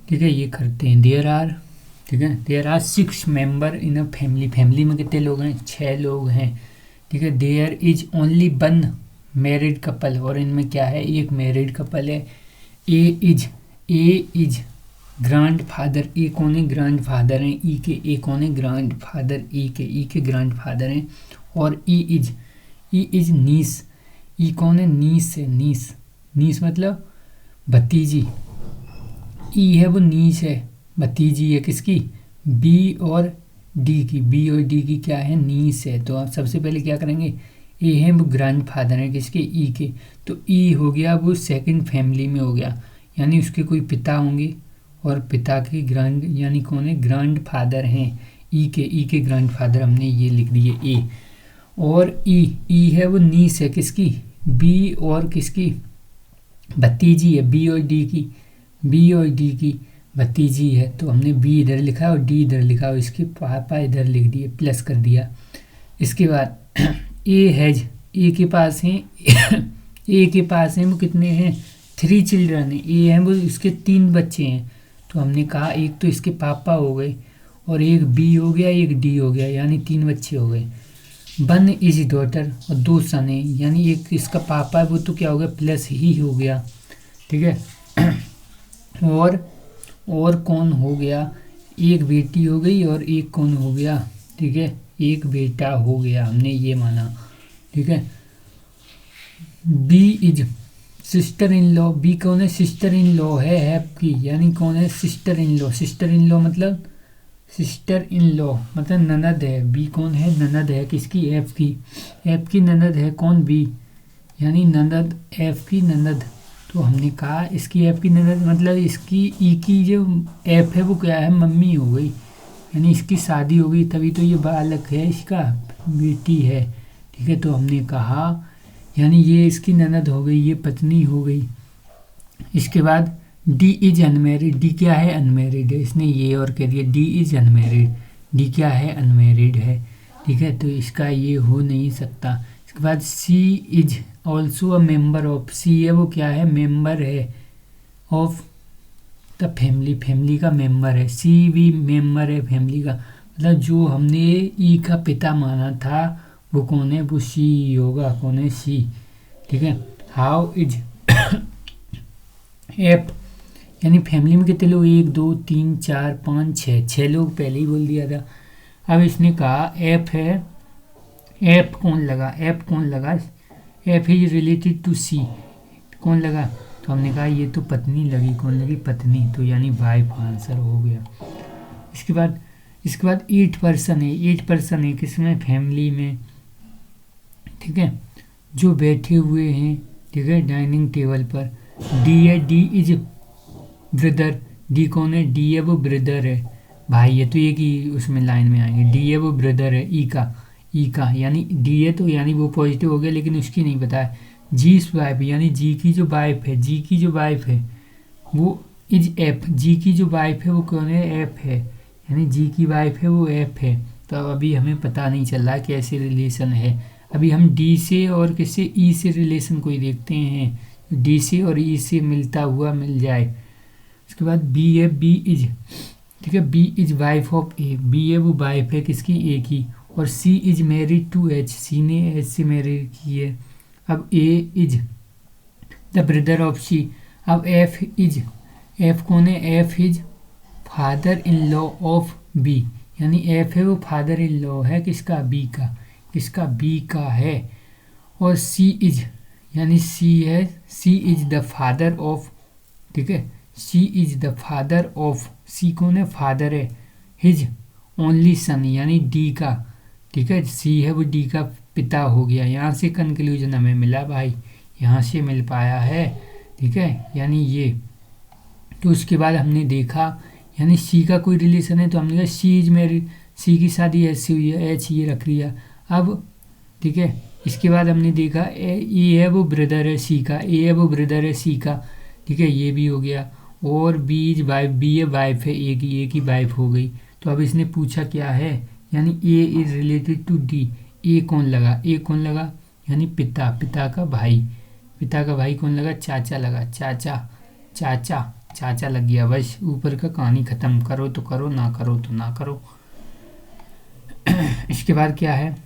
ठीक है, ये करते हैं। देयर आर, ठीक है, there are 6 member in a family. Family में कितने लोग हैं? 6 लोग हैं। ठीक है, there is only one married couple, और इनमें क्या है? एक मैरिड कपल है। A is, A is grandfather. A कौन है? ग्रैंड फादर हैं ई के। ए कौन है? ग्रैंड फादर ई के। ई के ग्रैंड फादर हैं। और ई इज नीस। ई कौन है? नीस है। नीस, नीस मतलब भतीजी। ई है वो नीस है, भतीजी है किसकी? बी और डी की। बी और डी की क्या है? नीस है। तो आप सबसे पहले क्या करेंगे? ए है वो ग्रैंड फादर है किसके? ई के। तो ई हो गया वो सेकंड फैमिली में हो गया, यानी उसके कोई पिता होंगे, और पिता के ग्रैंड यानी कौन है? ग्रैंड फादर हैं ई के। ई के ग्रैंड फादर हमने ये लिख दिए ए। और ई है वो नीस है किसकी? बी और किसकी? भतीजी है बी और डी की। बी और डी की भतीजी है, तो हमने बी इधर लिखा और डी इधर लिखा और इसके पापा इधर लिख दिए, प्लस कर दिया। इसके बाद ए हैज, ए के पास हैं ए के पास हैं वो कितने हैं? 3 चिल्ड्रन है। ए है वो, इसके 3 बच्चे हैं। तो हमने कहा एक तो इसके पापा हो गए, और एक बी हो गया, एक डी हो गया, यानी 3 बच्चे हो गए। वन इज डॉटर, और 2 सन है, यानी एक इसका पापा है वो तो क्या हो गया? प्लस ही हो गया। ठीक है और कौन हो गया? एक बेटी हो गई और एक कौन हो गया? ठीक है, एक बेटा हो गया, हमने ये माना। ठीक है, B is sister in law. B कौन है? सिस्टर इन लॉ है हैप की, यानी कौन है? Sister in law. Sister in law मतलब, सिस्टर इन लॉ मतलब ननद है। बी कौन है? ननद है किसकी? एफ की। एफ की ननद है कौन? बी, यानी ननद, एफ की ननद। तो हमने कहा इसकी एफ की ननद मतलब इसकी ई की जो एफ है वो क्या है? मम्मी हो गई, यानी इसकी शादी हो गई, तभी तो ये बालक है इसका, बेटी है। ठीक है, तो हमने कहा यानी ये इसकी ननद हो गई, ये पत्नी हो गई। इसके बाद डी इज अनमेरिड। डी क्या है? अनमेरिड है। इसने ये और कह दिया डी इज अनमेरिड। डी क्या है? अनमेरिड है। ठीक है, तो इसका ये हो नहीं सकता। इसके बाद C is also a member of. C है वो क्या है? मेंबर है ऑफ द फैमिली। फैमिली का मेंबर है। सी भी मेंबर है फैमिली का, मतलब जो हमने ई का पिता माना था वो कौन है? वो सी ही होगा। कौन है? सी। ठीक है, हाउ इज एफ, यानी फैमिली में कितने लोग? 1 2 3 4 5 6, 6 लोग पहले ही बोल दिया था। अब इसने कहा एफ है, एफ कौन लगा? एफ कौन लगा? एफ इज रिलेटेड टू सी, कौन लगा? तो हमने कहा ये तो पत्नी लगी। कौन लगी? पत्नी। तो यानी वाइफ आंसर हो गया। इसके बाद 8 पर्सन है। 8 पर्सन है किसमें? फैमिली में। ठीक है, जो बैठे हुए हैं, ठीक है, डाइनिंग टेबल पर। डी है, डी इज ब्रदर। डी कौन है? डी है वो ब्रदर है, भाई है, तो ये की उसमें लाइन में आएंगे। डी है वो ब्रदर है ई का। ई का यानी डी है तो यानी वो पॉजिटिव हो गया, लेकिन उसकी नहीं पता है। जी इस वाइफ, यानी जी की जो वाइफ है, जी की जो वाइफ है वो इज एफ। जी की जो वाइफ है वो कौन है? एफ है, यानी जी की वाइफ है वो एफ है। तो अब अभी हमें पता नहीं चल रहा कैसे रिलेशन है। अभी हम डी से और किससे? ई से रिलेशन कोई देखते हैं, डी से और ई से मिलता हुआ मिल जाए। उसके बाद बी है, बी इज, ठीक है, B is wife of A. B है वो वाइफ है किसकी? ए की। और C is married to H. C ने एच से मैरिड की है। अब A is the brother of C. अब एफ इज, एफ कौन है? F is father in law of B, यानी एफ है वो फादर इन लॉ है किसका? बी का। किसका? बी का है। और सी इज, यानी सी है, सी इज द फादर ऑफ, ठीक है, सी इज द फादर ऑफ, सी कौन है? फादर है, हिज ओनली सन, यानी डी का। ठीक है, सी है वो डी का पिता हो गया। यहाँ से कंक्लूजन हमें मिला भाई, यहाँ से मिल पाया है। ठीक है, यानी ये। तो उसके बाद हमने देखा यानी सी का कोई रिलेशन है, तो हमने कहा सी इज मैरिड, सी की शादी एच से हुई है, एच ये रख लिया। अब ठीक है, इसके बाद हमने देखा ए है वो ब्रदर है सी का, ए है वो ब्रदर है सी का। ठीक है, ये भी हो गया। और बी इज वाइफ, बी है वाइफ है ए की, ए की वाइफ हो गई। तो अब इसने पूछा क्या है, यानी ए इज रिलेटेड टू डी। ए कौन लगा? ए कौन लगा? यानी पिता, पिता का भाई। पिता का भाई कौन लगा? चाचा लगा, चाचा, चाचा। चाचा लग गया, बस ऊपर का कहानी ख़त्म, करो तो करो, ना करो तो ना करो। इसके बाद क्या है,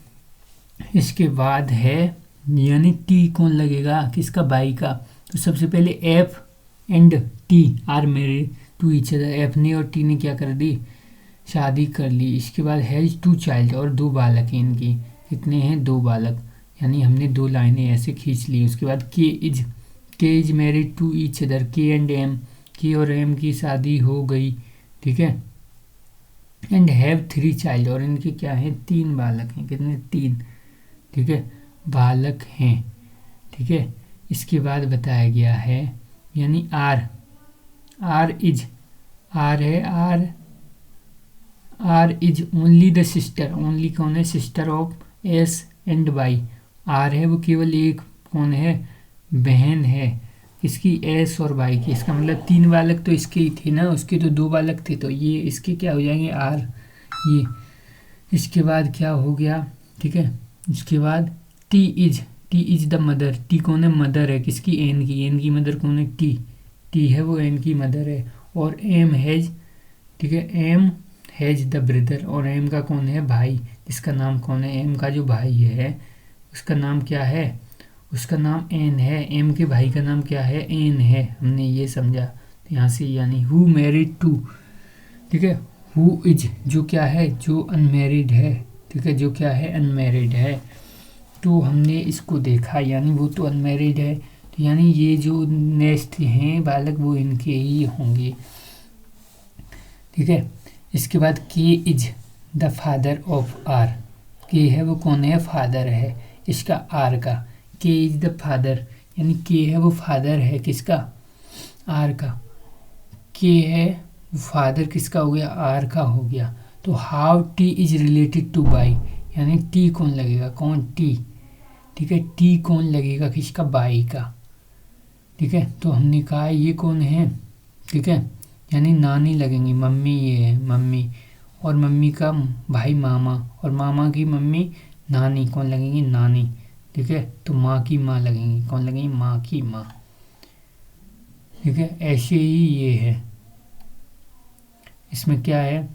इसके बाद है यानी टी कौन लगेगा, किसका, बाई का। तो सबसे पहले F and T are married to each other. F ने और टी ने क्या कर दी, शादी कर ली। इसके बाद हैज 2 चाइल्ड, और 2 बालक हैं इनकी। कितने हैं, 2 बालक, यानी हमने 2 लाइनें ऐसे खींच ली। उसके बाद K is married to each other, K and M, K और एम की शादी हो गई, ठीक है। एंड हैव 3 चाइल्ड, और इनके क्या हैं, 3 बालक हैं। कितने, 3, ठीक है, बालक हैं, ठीक है। इसके बाद बताया गया है यानी R is only the sister, only कौन है, sister of S and Y. R है वो केवल एक कौन है, बहन है, इसकी एस और वाई की। इसका मतलब 3 बालक तो इसके ही थे ना, उसके तो 2 बालक थे, तो ये इसके क्या हो जाएंगे, आर ये। इसके बाद क्या हो गया, ठीक है। इसके बाद T is the mother, T कौन है, मदर है, किसकी, एन की मदर कौन है, टी है वो एन की मदर है। और एम हैज, ठीक है, एम हैज द ब्रदर, और एम का कौन है, भाई, जिसका नाम कौन है, एम का जो भाई है उसका नाम क्या है, उसका नाम एन है। एम के भाई का नाम क्या है, एन है, हमने ये समझा। तो यहाँ से यानी हु मैरिड टू, ठीक है, हु इज जो क्या है, जो अनमैरिड है, ठीक है, जो क्या है, अनमैरिड है। तो हमने इसको देखा यानी वो तो अनमैरिड है, तो यानी ये जो नेक्स्ट हैं बालक वो इनके ही होंगे, ठीक है। इसके बाद K is the father of R, K है वो कौन है, फादर है इसका, आर का। के इज द फादर यानी के है वो फादर है किसका, आर का। के है फादर किसका हो गया, आर का हो गया। तो how T is related two by, यानी टी कौन लगेगा, कौन, टी, ठीक है, टी कौन लगेगा किसका, बाई का, ठीक है। तो हमने कहा ये कौन है, ठीक है, यानी नानी लगेंगी, मम्मी ये है मम्मी, और मम्मी का भाई मामा, और मामा की मम्मी नानी, कौन लगेंगी, नानी, ठीक है। तो माँ की माँ लगेंगी, कौन लगेंगी, माँ की माँ, ठीक है। ऐसे ही ये है, इसमें क्या है,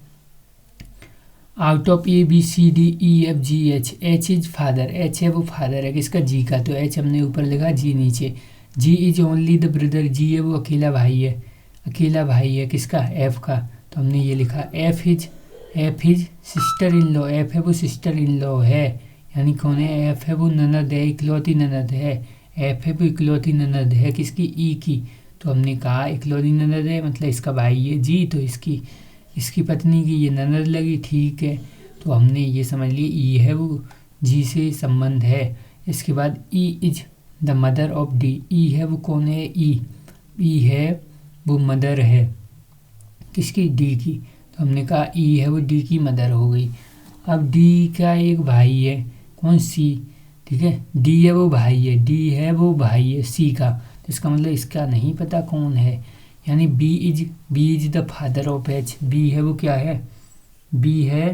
out of A B C D E F G H, H is father, H है वो फादर है किसका, जी का। तो एच हमने ऊपर लिखा, जी नीचे। जी इज ओनली द ब्रदर, जी है वो अकेला भाई है, अकेला भाई है किसका, एफ का। तो हमने ये लिखा, F is sister in law, F है वो सिस्टर इन लॉ है, यानी कौन है, एफ है वो ननद है, इकलौती ननद है। एफ है वो इकलौती ननद है किसकी, ई की। तो हमने कहा इकलौती ननद है मतलब इसका भाई है जी, तो इसकी पत्नी की ये ननद लगी, ठीक है। तो हमने ये समझ लिया ई है वो जी से संबंध है। इसके बाद E is the mother of D, E है वो कौन है, ई है वो मदर है किसकी, डी की। तो हमने कहा ई है वो डी की मदर हो गई। अब डी का एक भाई है कौन, सी, ठीक है, डी है वो भाई है, डी है वो भाई है सी का। तो इसका मतलब इसका नहीं पता कौन है, यानी B is the father of H, B है वो क्या है, बी है,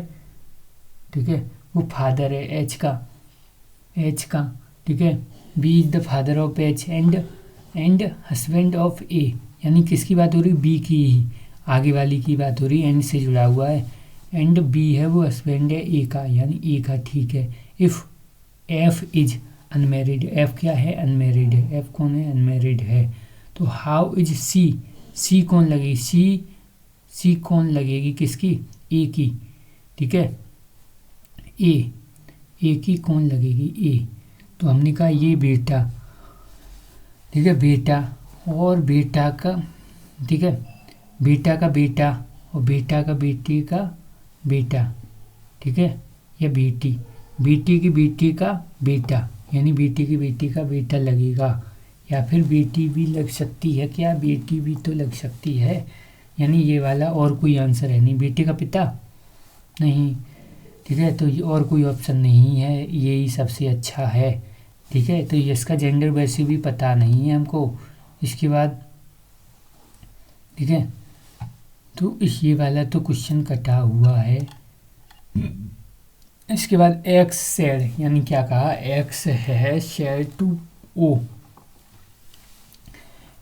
ठीक है, वो फादर है एच का, ठीक है। B is the father of H and husband of A, यानी किसकी बात हो रही, बी की ही, आगे वाली की बात हो रही है, एंड से जुड़ा हुआ है। एंड बी है वो हस्बैंड है ए का, यानी ए का, ठीक है। If F is unmarried, F क्या है, अनमेरिड है, एफ कौन है, अनमेरिड है। तो हाउ इज सी कौन लगेगी, सी कौन लगेगी किसकी, ए की, ठीक है, ए की कौन लगेगी, ए। तो हमने कहा ये बेटा, ठीक है, बेटा और बेटा का, ठीक है, बेटा का बेटा और बेटा का बेटी का बेटा, ठीक है, या बेटी की बेटी का बेटा, यानी बेटी की बेटी का बेटा लगेगा, या फिर बेटी भी लग सकती है, क्या बेटी भी तो लग सकती है, यानी ये वाला और कोई आंसर है नहीं, बेटे का पिता नहीं, ठीक है। तो ये और कोई ऑप्शन नहीं है, यही सबसे अच्छा है, ठीक है। तो इसका जेंडर वैसे भी पता नहीं है हमको। इसके बाद, ठीक है, तो इस ये वाला तो क्वेश्चन कटा हुआ है। इसके बाद एक्स सेड, यानी क्या कहा, एक्स है शेड टू ओ,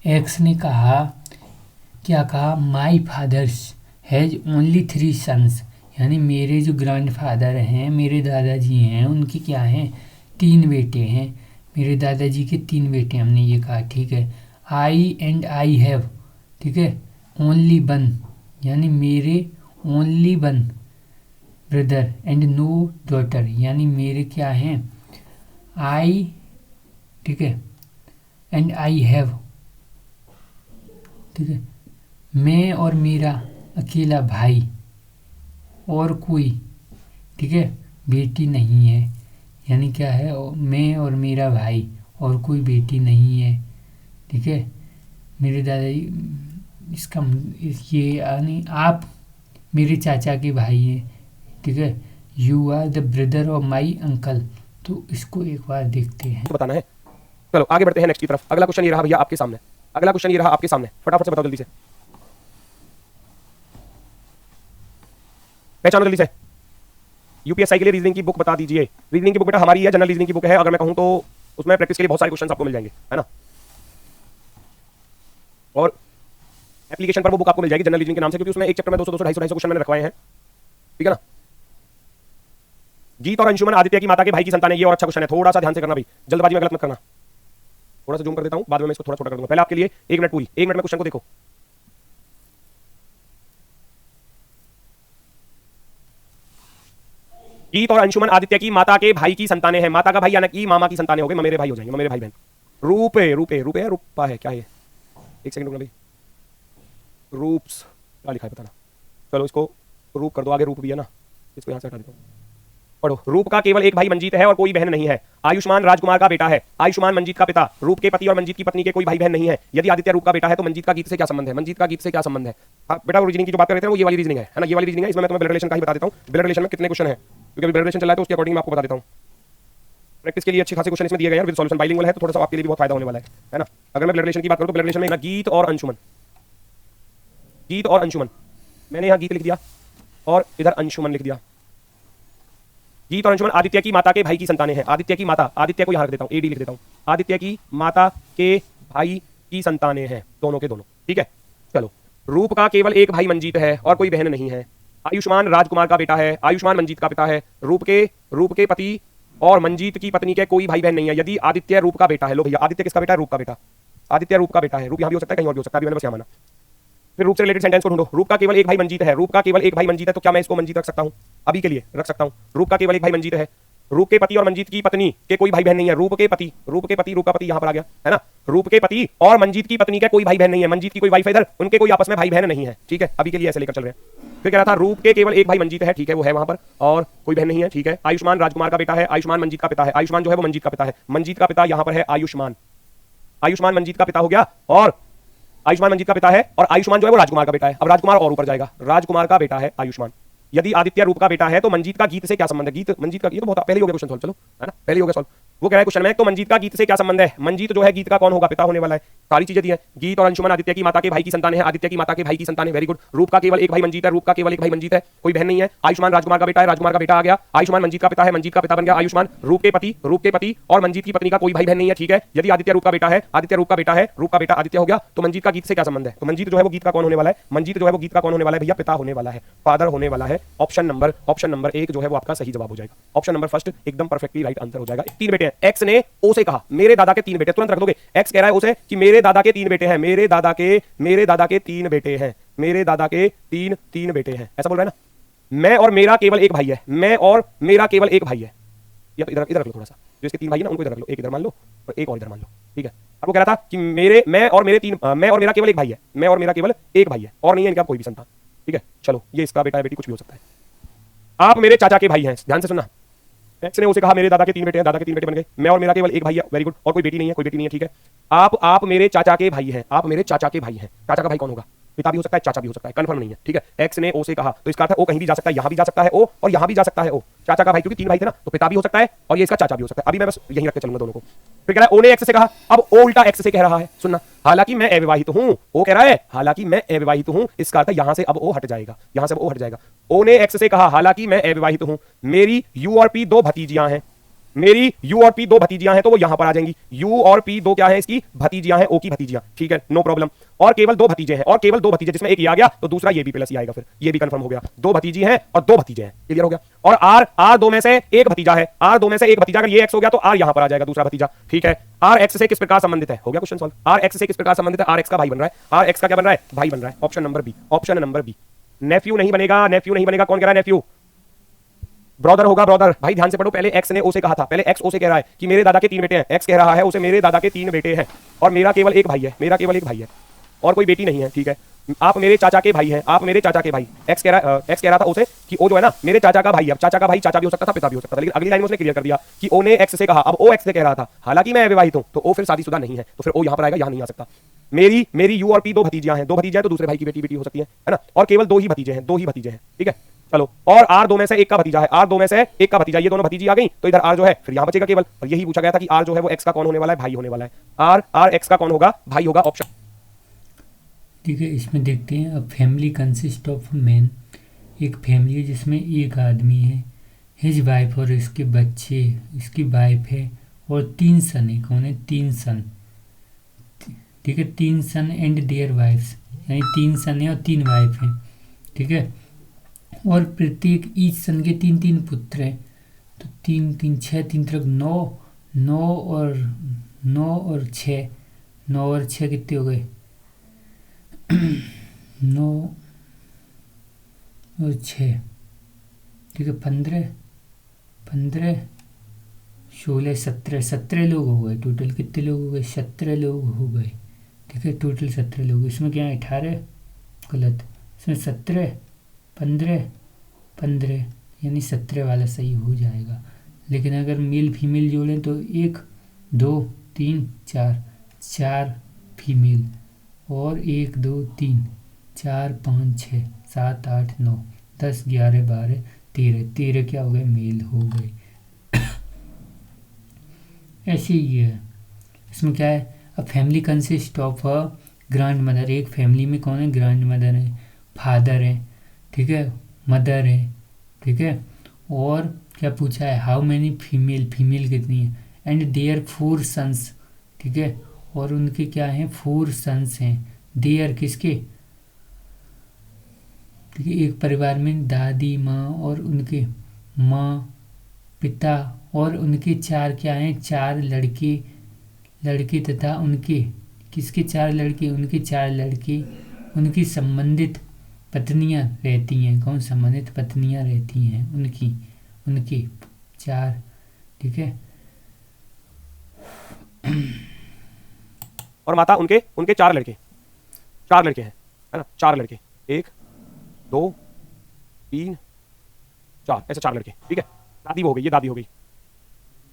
एक्स ने कहा क्या कहा, my father's has only 3 sons, यानी मेरे जो ग्रैंडफादर हैं, मेरे दादाजी हैं, उनके क्या हैं, 3 बेटे हैं। मेरे दादाजी के 3 बेटे, हमने ये कहा, ठीक है। आई हैव, ठीक है, ओनली वन, यानी मेरे only one brother and no daughter, यानी मेरे क्या हैं, आई, ठीक है, एंड आई हैव, ठीक है, मैं और मेरा अकेला भाई, और कोई, ठीक है, बेटी नहीं है, यानी क्या है, मैं और मेरा भाई और कोई बेटी नहीं है, ठीक है। मेरे दादाजी, इसका ये यानी आप मेरे चाचा के भाई हैं, ठीक है। You are the brother of my uncle. तो इसको एक बार देखते हैं, बताना है। चलो आगे बढ़ते हैं नेक्स्ट की तरफ। अगला क्वेश्चन ये रहा भैया आपके सामने, अगला क्वेश्चन ये रहा आपके सामने, फटाफट से बताओ जल्दी से, पहचानो जल्दी से। यूपीएससी के लिए रीजनिंग की बुक बता दीजिए। रीजनिंग की बुक बेटा हमारी है, जनरल रीजनिंग की बुक है, अगर मैं कहूं तो उसमें प्रैक्टिस के लिए बहुत सारे क्वेश्चन आपको मिल जाएंगे, है ना। और एप्लीकेशन पर वो बुक आपको मिल जाएगी जनरल रीजनिंग के नाम से, क्योंकि उसमें एक चैप्टर में 200 250 क्वेश्चन मैंने रखवाए हैं, ठीक है ना। गीत और अंशुमन आदित्य की माता के भाई की संतान है, ये और अच्छा क्वेश्चन है, थोड़ा सा ध्यान से करना भाई, जल्दबाजी में गलत मत करना। थोड़ा सा जूम कर देता हूं, बाद में मैं इसको थोड़ा छोटा कर दूंगा। पहले आपके लिए 1 मिनट पूरी, 1 मिनट में क्वेश्चन को देखो। गीत और अंशुमन आदित्य की माता के भाई की संतानें हैं। माता का भाई यानी कि मामा की संतानें हो गए, मेरे भाई हो जाएंगे, मेरे भाई बहन। रूपे रूपे रूपे है, रूपा है, क्या है, एक सेकंड रुकना भाई, रूप्स क्या लिखा है पता ना, चलो इसको रूप कर दो, आगे रूप भी है ना, इसको यहां से हटा देता हूं। पढ़ो, रूप का केवल एक भाई मंजीत है और कोई बहन नहीं है। आयुष्मान राजकुमार का बेटा है। आयुष्मान मंजीत का पिता। रूप के पति और मंजीत की पत्नी के कोई भाई बहन नहीं है। यदि आदित्य रूप का बेटा है तो मंजीत का गीत से क्या संबंध है? मंजीत का गीत से क्या संबंध है? बेटा वो रीजनिंग की जो बात कर रहे थे वो ये वाली रीजनिंग है ना, ये वाली रीजनिंग है। इसमें मैं तुम्हें ब्लड रिलेशन का ही बता देता हूं, ब्लड रिलेशन में कितने क्वेश्चन है, क्योंकि ब्लड रिलेशन चला है तो उसके अकॉर्डिंग मैं आपको बता देता हूं। प्रैक्टिस के लिए अच्छे खासे क्वेश्चन इसमें दिए गए हैं, विद सॉल्यूशन बाइलिंगुअल है, तो थोड़ा सा आपके लिए भी बहुत फायदा होने वाला है ना। अगर मैं ब्लड रिलेशन की बात करूं तो ब्लड रिलेशन में गीत और अंशुमन, गीत और अंशुमन, मैंने यहां गीत लिख दिया और इधर अंशुमन लिख दिया। गीत और अंशुमन आदित्य की माता के भाई की संतानें हैं। आदित्य की माता, आदित्य को यहां रख देता हूं, एडी लिख देता हूं। आदित्य की माता के भाई की संतानें हैं, दोनों के दोनों, ठीक है। चलो, रूप का केवल एक भाई मंजीत है और कोई बहन नहीं है। आयुष्मान राजकुमार का बेटा है। आयुष्मान मंजीत का पिता है। रूप के पति और मंजीत की पत्नी के कोई भाई बहन नहीं है। यदि आदित्य रूप का बेटा है, लो भैया आदित्य किसका बेटा है? रूप का बेटा। आदित्य रूप का बेटा है, रूप यहां भी हो सकता है, कहीं और भी हो सकता है, अभी मैंने बस यहां माना। फिर रूप से रिलेटेड सेंटेंस को ढूंढो। रूप का केवल एक भाई मंजीत है। रूप का केवल एक भाई मंजीत है, तो क्या मैं इसको मंजीत रख सकता हूं? अभी के लिए रख सकता हूं। रूप का केवल एक भाई मंजीत है। रूप के पति और मंजीत की पत्नी के कोई भाई बहन नहीं है। रूप के पति, रूप का पति यहां पर आ गया, है ना। रूप के पति और मंजीत की पत्नी के कोई भाई बहन नहीं है। मंजीत की कोई वाइफ इधर, उनके कोई आपस में भाई बहन नहीं है, ठीक है। अभी के लिए ऐसे लेकर चल रहे हैं। फिर कह रहा था रूप के केवल एक भाई मंजीत है, ठीक है, वो है वहां पर, और कोई बहन नहीं है, ठीक है। आयुष्मान राजकुमार का बेटा है। आयुष्मान मंजीत का पिता है। आयुष्मान जो है वो मंजीत का पिता है। मंजीत का पिता यहां पर है आयुष्मान। आयुष्मान मंजीत का पिता हो गया, और आयुष्मान मंजीत का पिता है, और आयुष्मान जो है वो राजकुमार का बेटा है। अब राजकुमार और ऊपर जाएगा, राजकुमार का बेटा है आयुष्मान। यदि आदित्य रूप का बेटा है तो मंजीत का गीत से क्या संबंध है? गीत मंजीत का, ये तो बहुत पहले ही हो गया क्वेश्चन सॉल्व, चलो, है ना, पहले ही हो गया सॉल्व। वो कह रहा है क्वेश्चन में, तो मंजीत का गीत से क्या संबंध है? मंजीत जो है गीत का कौन होगा? पिता होने वाला है। सारी चीजें दी है। गीत और अंशुमन आदित्य की माता के भाई की संतान है। आदित्य की माता के भाई की संतान है, वेरी गुड। रूप का केवल एक भाई मंजीत है। रूप का केवल एक भाई मंजीत है, कोई बहन नहीं है। आयुष्मान राजकुमार का बेटा है। राजकुमार का बेटा आ गया। आयुष्मान मंजीत का पिता है। मंजीत का पिता बन गया आयुष्मान। रूप के पति और मंजीत की पत्नी का कोई भाई बहन नहीं है, ठीक है। यदि आदित्य रूप का बेटा है, आदित्य रूप का बेटा है, रूप का बेटा आदित्य हो गया, तो मंजीत का गीत से क्या संबंध है? तो मंजीत जो है वो गीत का कौन होने वाला है? मंजीत जो है वो गीत का कौन होने वाला है भैया? पिता होने वाला है, फादर होने वाला है। ऑप्शन नंबर 1 जो है वो आपका सही जवाब हो जाएगा। ऑप्शन नंबर फर्स्ट एकदम परफेक्टली राइट आंसर हो जाएगा। 3 बेटे हैं। एक्स ने ओ से कहा मेरे दादा के 3 बेटे, तुरंत रख दोगे। एक्स कह रहा है ओ से कि मेरे दादा के 3 बेटे हैं, मेरे दादा के 3 बेटे हैं, मेरे दादा के 3 बेटे हैं, ऐसा बोल रहा है ना। मैं और मेरा केवल एक भाई है, मैं और मेरा केवल एक भाई है। या तो इधर रख लो थोड़ा सा, जो इसके 3 भाई है ना उनको इधर रख लो, एक इधर मान लो और एक और इधर मान लो, ठीक है। आपको कह रहा था कि मैं और मेरा केवल एक भाई है, मैं और मेरा केवल एक भाई है, और नहीं है इनका कोई भी संतान, ठीक है। चलो, ये इसका बेटा है, बेटी कुछ भी हो सकता है। आप मेरे चाचा के भाई हैं, ध्यान से सुनना। एक्स ने उसे कहा मेरे दादा के 3 बेटे हैं, दादा के 3 बेटे बन गए। मैं और मेरा केवल एक भाई है, वेरी गुड, और कोई बेटी नहीं है, ठीक है। आप मेरे चाचा के भाई हैं, आप मेरे चाचा के भाई हैं। चाचा का भाई कौन होगा? पिता भी हो सकता है, चाचा भी हो सकता है, कंफर्म नहीं है, ठीक है। एक्स ने ओ से कहा, तो इसका अर्थ है ओ कहीं भी जा सकता है, यहां भी जा सकता है ओ, और यहां भी जा सकता है ओ। चाचा का भाई, क्योंकि 3 भाई थे ना, तो पिता भी हो सकता है और ये इसका चाचा भी हो सकता है। अभी मैं बस यहीं रख के चलूंगा दोनों को। फिर कह रहा है ओ ने एक्स से कहा, अब ओ उल्टा एक्स से कह रहा है, सुनना। हालांकि मैं अविवाहित हूं, ओ कह रहा है हालांकि मैं अविवाहित हूं, इसका अर्थ यहां से अब ओ हट जाएगा, यहां से अब ओ हट जाएगा। ओ ने एक्स से कहा हालांकि मैं अविवाहित हूं, मेरी यू और पी 2 भतीजियां हैं, मेरी यू और पी दो भतीजियां हैं तो वो यहां पर आ जाएंगी। यू और पी दो क्या है इसकी भतीजियां हैं, ओ की भतीजियां, ठीक है, नो प्रॉब्लम। और केवल दो भतीजे हैं, और केवल दो भतीजे, जिसमें एक ये आ गया तो दूसरा ये भी प्लस ही आएगा, फिर ये भी कंफर्म हो गया। दो भतीजी हैं और दो भतीजे हैं, क्लियर हो गया। और आर दो में से एक भतीजा है, आर दो में से एक भतीजा, अगर ये एक्स हो गया तो आर यहां पर आ जाएगा दूसरा भतीजा, ठीक है। आर एक्स से किस प्रकार संबंधित है, हो गया क्वेश्चन सॉल्व। आर एक्स से किस प्रकार संबंधित है, आर एक्स का भाई बन रहा है, आर एक्स का क्या बन रहा है, भाई बन रहा है। Option number B, option number B. Nephew नहीं बनेगा, नेफ्यू नहीं बनेगा, कौन कह रहा है नेफ्यू, ब्रदर होगा, ब्रदर। भाई ध्यान से पढ़ो, पहले एक्स ने ओ से कहा था, पहले एक्स ओ से कह रहा है कि मेरे दादा के 3 बेटे हैं, एक्स कह रहा है उसे मेरे दादा के 3 बेटे हैं और मेरा केवल एक भाई है, मेरा केवल एक भाई है और कोई बेटी नहीं है, ठीक है। आप मेरे चाचा के भाई हैं, आप मेरे चाचा के भाई। एक्स कह रहा था उसे कि ओ जो है ना मेरे चाचा का भाई है। चाचा का भाई चाचा भी हो सकता था, पिता भी हो सकता था, लेकिन अगली लाइन में उसने क्लियर कर दिया कि ओ ने एक्स से कहा। अब ओ एक्स से कह रहा था, हालांकि मैं विवाहित हूं, तो ओ फिर शादीशुदा नहीं है, तो फिर ओ यहां पर आएगा, यहां नहीं आ सकता। मेरी यू और पी दो भतीजियां हैं, दो भतीजे हैं तो दूसरे भाई की बेटी हो सकती है ना। और केवल दो ही भतीजे हैं, दो ही भतीजे हैं, ठीक है। चलो, और आर दो में से एक का भतीजा है, आर दो में से एक का भतीजा, ये दोनों भतीजी आ गई तो इधर आर जो है फिर यहां बचेगा केवल। और यही पूछा गया था कि आर जो है वो एक्स का कौन होने वाला है, भाई होने वाला है। आर एक्स का कौन होगा, भाई होगा, ऑप्शन। ठीक है, इसमें देखते हैं। अब फैमिली कंसिस्ट ऑफ मैन, एक फैमिली है जिसमें एक आदमी है, हिज वाइफ और इसके बच्चे, इसकी वाइफ है और 3 सन है। कौन है, 3 सन, ठीक है, 3 सन एंड देयर वाइफ्स, यानी 3 सन है और 3 वाइफ हैं, ठीक है। और प्रत्येक ईच सन के 3 पुत्र हैं, तो 3 6 3 तक 9 और 6, 9 और 6 कितने हो गए, 9 और 6, ठीक है, 15 16 17 लोग हो गए टोटल। कितने लोग हो गए, 17 लोग हो गए, ठीक है, टोटल 17 लोग। इसमें क्या है, 18 गलत, इसमें 17 15 यानी 17 वाला सही हो जाएगा। लेकिन अगर मेल फीमेल जोड़ें तो 1 2 3 4 फीमेल और 1 2 3 4 5 6 7 8 9 10 11 12 13 क्या हो गए, मेल हो गए। ऐसे ही है। इसमें क्या है, a family consist of a grand mother, एक फैमिली में कौन है, ग्रैंड मदर है, फादर है, ठीक है, मदर है, ठीक है। और क्या पूछा है, हाउ मैनी फीमेल कितनी है, एंड देयर 4 सन्स, ठीक है। और उनके क्या हैं, 4 सन्स हैं, देयर किसके, ठीक है, एक परिवार में दादी माँ और उनके माँ पिता और उनके 4 क्या हैं, 4 लड़के तथा उनके, किसके 4 लड़के, उनके 4 लड़के, उनकी संबंधित पत्नियां रहती हैं। कौन, संबंधित पत्नियां रहती हैं उनके 4, ठीक है। और माता उनके 4 लड़के हैं, है ना, 4 लड़के, 1 2 3 4, ऐसे 4 लड़के, ठीक है। दादी वो हो गई, ये दादी हो गई,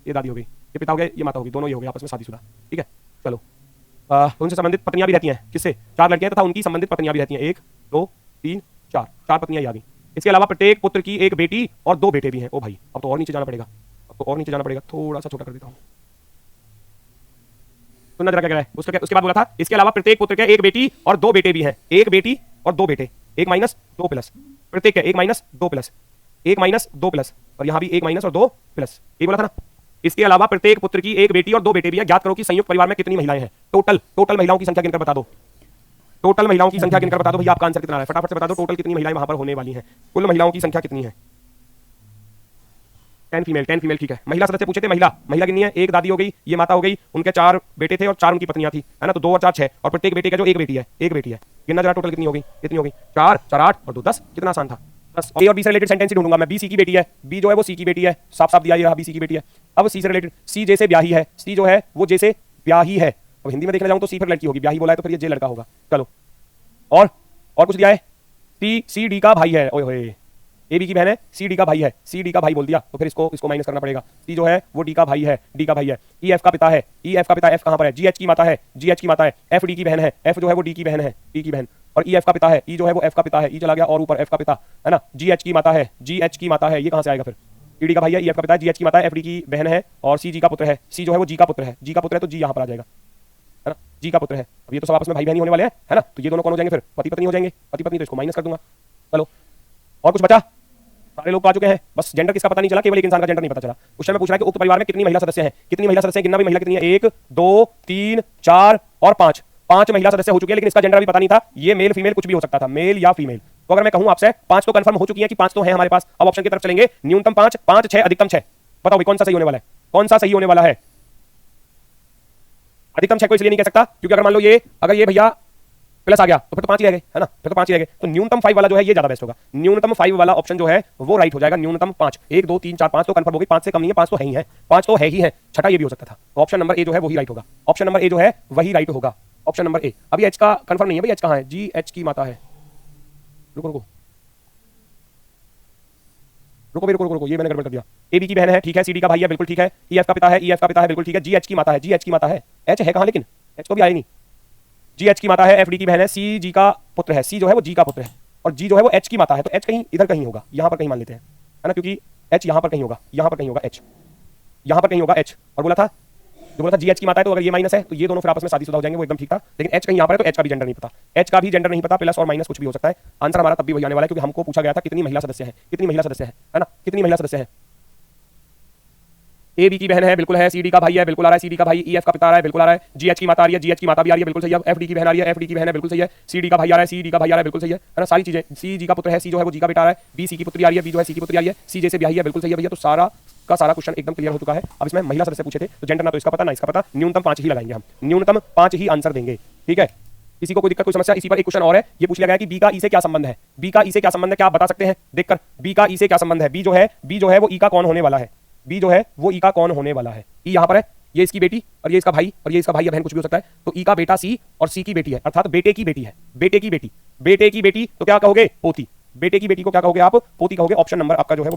ये दादी हो गई, ये पिता हो गए, ये माता होगी, दोनों ये हो गए आपस में शादीशुदा, ठीक है। चलो, उनसे संबंधित पत्नियां भी रहती हैं, किससे, 4 लड़के हैं तथा उनकी संबंधित पत्नियां भी रहती हैं, 1 2 3 4 पत्नियां आ गई। इसके अलावा प्रत्येक पुत्र की एक बेटी और 2 बेटे भी हैं। ओ भाई, अब तो और नीचे जाना पड़ेगा, थोड़ा सा छोटा कर देता हूं, सुनना जरा क्या कह रहा है। उसके बाद बोला था, इसके अलावा प्रत्येक पुत्र के एक बेटी और 2 बेटे भी हैं, एक बेटी और 2 बेटे, 1 माइनस 2 प्लस, प्रत्येक है 1 माइनस 2 प्लस, 1 माइनस 2 प्लस, और यहां भी 1 माइनस और 2 प्लस, ये बोला था ना। इसके अलावा प्रत्येक पुत्र की एक बेटी और 2 बेटे भी हैं। ज्ञात करो कि संयुक्त परिवार में कितनी महिलाएं हैं, टोटल महिलाओं की संख्या गिनकर बता दो, टोटल महिलाओं की संख्या गिनकर बता दो भैया, आपका आंसर कितना है, फटाफट से बता दो, टोटल कितनी महिलाएं वहां पर होने वाली हैं, कुल महिलाओं की संख्या कितनी है। 10 फीमेल, ठीक है। महिला सदस्य पूछे थे, महिला कितनी है, एक दादी हो गई, ये माता हो गई, उनके 4 बेटे थे और 4 उनकी पत्नियां थी, है ना, तो 2 और 4 6, और प्रत्येक बेटे का जो एक बेटी है, गिनना जरा, टोटल कितनी हो गई, 4 4 8 और 2 10, कितना आसान था। 10 ए और बी से रिलेटेड सेंटेंस ढूंढूंगा मैं। बी सी की बेटी है, बी जो है वो सी की बेटी है, साफ दिया ये रहा, बी सी की बेटी है। अब सी से रिलेटेड, सी जे से ब्याही है, सी जो है वो जे से ब्याही है। अब हिंदी में देखने जाऊं तो सी फिर लड़की होगी, ब्याही बोला है तो फिर ये जे लड़का होगा। चलो, और कुछ दिया है, सी डी का भाई है, ओए होए, ए बी की बहन है, सी डी का भाई है, सी डी का भाई बोल दिया तो फिर इसको माइनस करना पड़ेगा। सी जो है वो डी का भाई है, ई एफ का पिता है, एफ कहां पर है, जी एच की माता है, एफ डी की बहन है, एफ जो है वो डी की बहन है, डी की बहन, और ई एफ का पिता है, ई जो है वो एफ का पिता है, ई चला गया और ऊपर एफ का पिता, है ना, जी एच की माता है, ये कहां से आएगा फिर, ई डी का भाई है, ई एफ का पिता है, जी एच की माता है, एफ डी की बहन है, और सी जी का पुत्र है, सी जो है वो जी का पुत्र है, तो जी यहां पर आ जाएगा, है ना, जी का पुत्र है। अब ये तो सब आपस में भाई बहनी होने वाले हैं, है ना, तो ये दोनों कौन हो जाएंगे फिर, पति पत्नी हो जाएंगे, पति पत्नी, तो इसको माइनस कर दूंगा। चलो, और कुछ बचा, सारे लोग आ चुके हैं, बस जेंडर किसका पता नहीं चला, केवल एक इंसान का जेंडर नहीं पता चला। क्वेश्चन में पूछ रहा है कि उक्त परिवार में कितनी महिला सदस्य हैं, कितनी महिला सदस्य हैं, गिनना भी, महिला कितनी है, 1 2 3 4 और 5, 5 महिला सदस्य हो चुकी है, लेकिन इसका जेंडर अभी पता नहीं था, ये मेल फीमेल कुछ भी हो सकता था, मेल या फीमेल। तो अगर मैं कहूं आपसे 5 तो कंफर्म हो चुकी है कि 5 तो है हमारे पास, अब ऑप्शन की तरफ चलेंगे, न्यूनतम 5, 5 6 अधिकतम 6, बताओ भाई कौन सा सही होने वाला है, कौन सा सही होने वाला है। अधिकतम 6 को इसलिए नहीं कह सकता क्योंकि अगर मान लो ये, अगर ये भैया प्लस आ गया तो फिर तो 5 ही रह गए, है ना, फिर तो 5 ही रह गए, तो न्यूनतम 5 वाला जो है ये ज्यादा बेस्ट होगा, न्यूनतम 5 वाला ऑप्शन जो है वो राइट हो जाएगा, न्यूनतम 5, 1 2 3 4 5 तो कंफर्म हो गई, 5 से कम नहीं है, 5 तो है ही है, 5 तो है ही है, छठा ये भी हो सकता था, तो ऑप्शन नंबर ए जो है वही राइट होगा, ऑप्शन नंबर ए जो है वही राइट होगा, ऑप्शन नंबर ए। अभी एच का कंफर्म नहीं है भाई, एच कहां है, जी एच की माता है, रुको रुको रुको रुको रुको रुको, ये मैंने गड़बड़ कर दिया, ए बी की बहन है, ठीक है, सी डी का भाई है, बिल्कुल ठीक है, ई एफ का पिता है, ई एफ का पिता है, बिल्कुल ठीक है, जी एच की माता है, जी एच की माता है, एच है कहां, लेकिन एच को भी आए नहीं, जी एच की माता है, एफ डी की बहन है, सी जी का पुत्र है, सी जो है वो जी का पुत्र है, और जी जो है वो एच की माता है, तो एच कहीं इधर कहीं होगा, यहां पर कहीं मान लेते हैं, है ना, क्योंकि एच यहां पर कहीं होगा, यहां पर कहीं होगा एच, यहां पर कहीं होगा एच, और बोला था जो बोला था जी एच की माता है, तो अगर ये माइनस है तो ये दोनों फिर आपस में शादीशुदा हो जाएंगे, वो एकदम ठीक था, लेकिन एच कहीं यहां पर है तो एच का भी जेंडर नहीं पता, एच का भी जेंडर नहीं पता, प्लस और माइनस कुछ भी हो सकता है, आंसर हमारा तब भी वही आने वाला है, क्योंकि हमको पूछा गया था कितनी महिला सदस्य है, कितनी महिला सदस्य है ना, कितनी महिला सदस्य है। ए बी की बहन है, बिल्कुल है, सी डी का भाई है, बिल्कुल आ रहा है, सी डी का भाई, ई एफ का पिता आ रहा है, बिल्कुल आ रहा है, जी एच की माता आ रही है, जी एच की माता भी आ रही है, बिल्कुल सही है, एफ डी की बहन आ रही है, एफ डी की बहन है, बिल्कुल सही है, सी डी का भाई आ रहा है, सी डी का भाई आ रहा है, बिल्कुल सही है ना, सारी चीजें, सी जी का पुत्र है, सी जो है वो जी का बेटा आ रहा है, बी सी की पुत्री आ रही है, बी जो है सी की पुत्री आ रही है, सी जैसे ब्याही है, बिल्कुल सही है भैया, तो सारा का सारा क्वेश्चन एकदम क्लियर हो चुका है। अब इसमें महिला सदस्य पूछे थे तो जेंडर ना तो इसका पता ना इसका पता, न्यूनतम 5 ही लगाएंगे हम, न्यूनतम 5 ही आंसर देंगे, ठीक है। किसी को कोई दिक्कत कोई समस्या, इसी पर एक क्वेश्चन और है, ये पूछ लिया गया कि बी का ई से क्या संबंध है, बी का ई से क्या संबंध है, क्या आप बता सकते हैं देखकर, बी का ई से क्या संबंध है, बी जो है वो ई का कौन होने वाला है, बी जो है वो ई का कौन होने वाला है, ई यहां पर है, ये इसकी बेटी और ये इसका भाई और ये इसका भाई या बहन कुछ भी हो सकता है, तो ई का बेटा सी और सी की बेटी है, अर्थात बेटे की बेटी है, बेटे की बेटी, बेटे की बेटी तो क्या कहोगे, पोती, बेटे की बेटी को क्या कहोगे आप, पोती कहोगे, ऑप्शन नंबर आपका जो है वो